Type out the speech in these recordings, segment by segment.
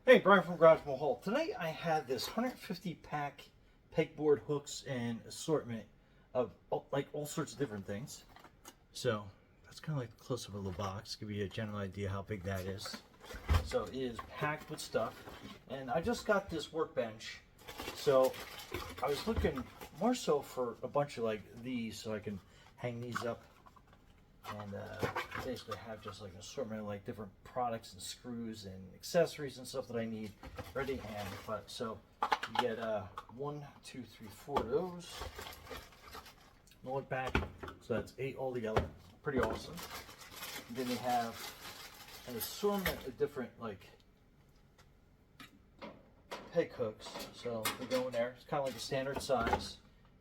Hey, Brian from Garage Mahal. Today I had this 150 pack pegboard hooks and assortment of like all sorts of different things. So that's kind of like the close up of the box, give you a general idea how big that is. So it is packed with stuff, and I just got this workbench. So I was looking more so for a bunch of like these, so I can hang these up and basically have just like an assortment of like different products and screws and accessories and stuff that I need ready to hand. But so you get 1, 2, 3, 4 of those. Roll it back, so that's 8 altogether. Pretty awesome. And then you have an assortment of different like peg hooks. So they go in there. It's kind of like a standard size,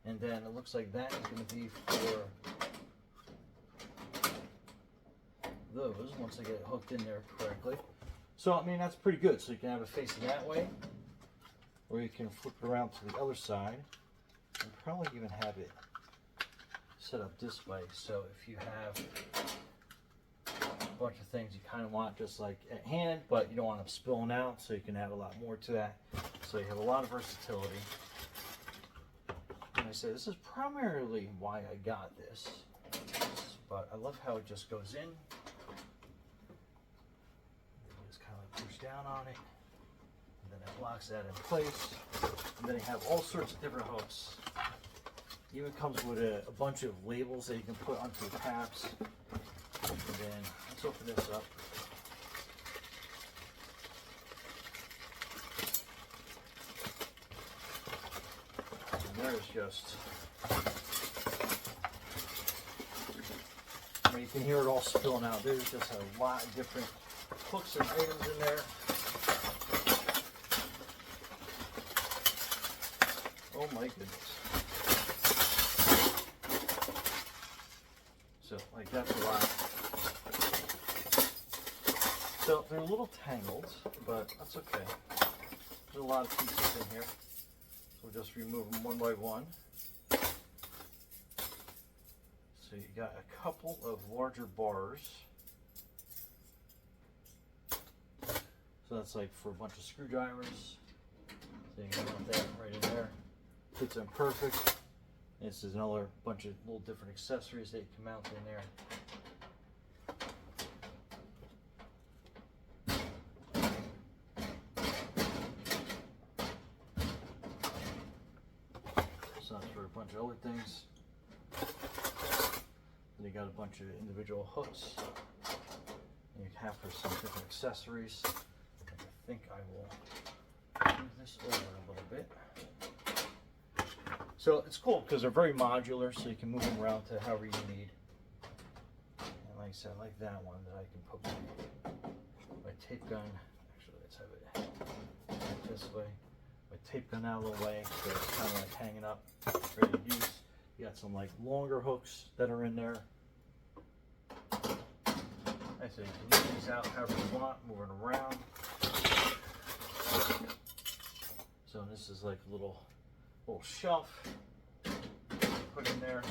and then it looks like that is going to be for those once they get hooked in there correctly. So I mean, that's pretty good. So you can have it facing that way, or you can flip it around to the other side and probably even have it set up this way. So if you have a bunch of things you kind of want just like at hand, but you don't want them spilling out, so you can add a lot more to that. So you have a lot of versatility. And I say this is primarily why I got this, but I love how it just goes in. Push down on it, and then it locks that in place. And then you have all sorts of different hooks. Even comes with a bunch of labels that you can put onto the tabs. And then let's open this up. And there's just, I mean, you can hear it all spilling out. There's just a lot of different hooks and items in there. Oh my goodness. So like that's a lot. So they're a little tangled, but that's okay. There's a lot of pieces in here. So we'll just remove them one by one. So you got a couple of larger bars. So that's like for a bunch of screwdrivers. So you can mount that right in there. Fits in perfect. This is another bunch of little different accessories that you can mount in there. So that's for a bunch of other things. Then you got a bunch of individual hooks. And you have for some different accessories. I think I will move this over a little bit. So it's cool because they're very modular, so you can move them around to however you need. And like I said, I like that one that I can put my tape gun. Actually, let's have it this way. My tape gun out of the way, so it's kind of like hanging up, ready to use. You got some like longer hooks that are in there. I say you can move these out however you want, moving around. So this is like a little shelf put in there.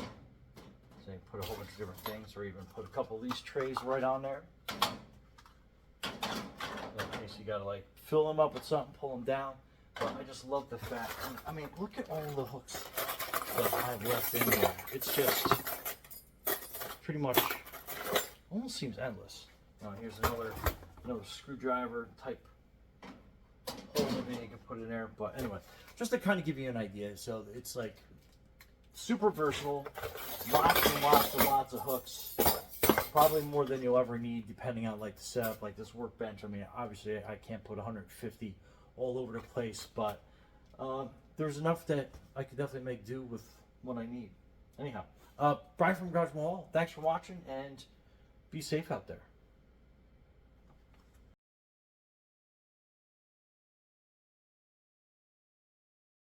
So you can put a whole bunch of different things, or even put a couple of these trays right on there. So in case you gotta like fill them up with something, pull them down. But I just love the fact. I mean, look at all the hooks that I have left in there. It's just pretty much almost seems endless. Now here's another screwdriver type hole that you can put in there. But anyway, just to kind of give you an idea. So it's like super versatile, lots and lots and lots of hooks, probably more than you'll ever need depending on like the setup, like this workbench. I mean, obviously I can't put 150 all over the place, but there's enough that I could definitely make do with what I need. Anyhow, Brian from Garage Mahal, thanks for watching, and be safe out there.